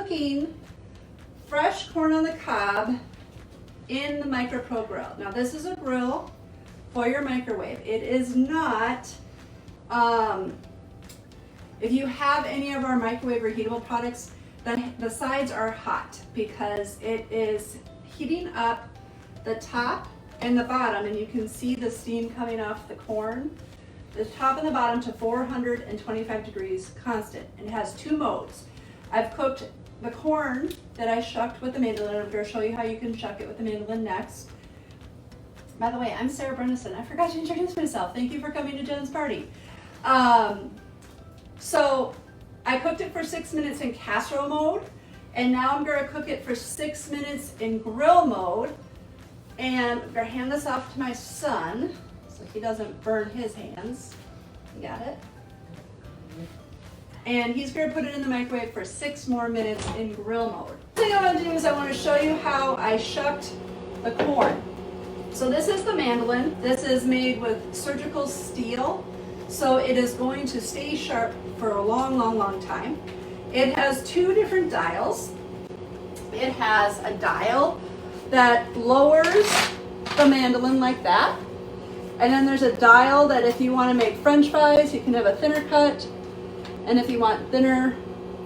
cooking fresh corn on the cob in the Micro Pro grill. Now this is a grill for your microwave. It is not, if you have any of our microwave reheatable products, the sides are hot because it is heating up the top and the bottom, and you can see the steam coming off the corn. The top and the bottom to 425 degrees constant, and it has 2 modes. I've cooked the corn that I shucked with the mandolin. I'm going to show you how you can shuck it with the mandolin next. By the way, I'm Sarah Brennison. I forgot to introduce myself. Thank you for coming to Jen's party. So I cooked it for 6 minutes in casserole mode, and now I'm going to cook it for 6 minutes in grill mode. And I'm going to hand this off to my son so he doesn't burn his hands. You got it? And he's going to put it in the microwave for 6 more minutes in grill mode. The thing I want to do is I want to show you how I shucked the corn. So this is the mandolin. This is made with surgical steel, so it is going to stay sharp for a long, long, long time. It has 2 different dials. It has a dial that lowers the mandolin like that. And then there's a dial that if you want to make French fries, you can have a thinner cut. And if you want thinner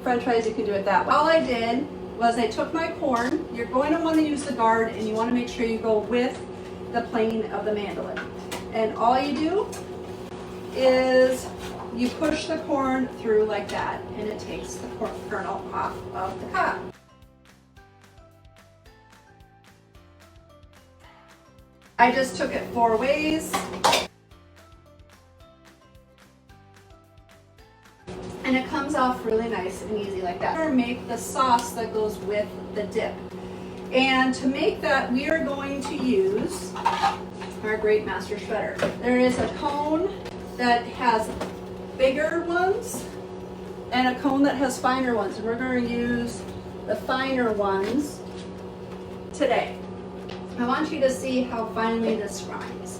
French fries, you can do it that way. All I did was I took my corn. You're going to want to use the guard, and you want to make sure you go with the plane of the mandolin. And all you do is you push the corn through like that, and it takes the kernel off of the cob. I just took it 4 ways. And it comes off really nice and easy like that. We're going to make the sauce that goes with the dip. And to make that, we are going to use our Great Master Shredder. There is a cone that has bigger ones and a cone that has finer ones. And we're going to use the finer ones today. I want you to see how finely this grinds.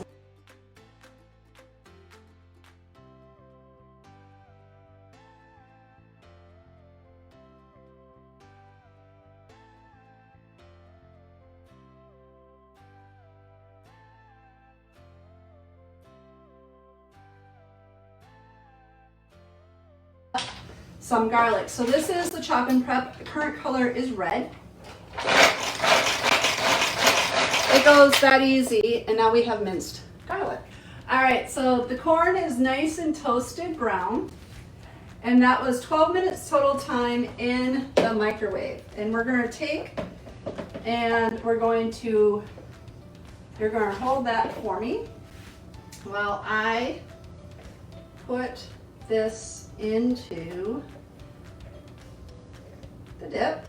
Some garlic. So this is the chop and prep. The current color is red. It goes that easy, and now we have minced garlic. All right, so the corn is nice and toasted brown, and that was 12 minutes total time in the microwave. And we're going to take, and you're going to hold that for me while I put this into the dip.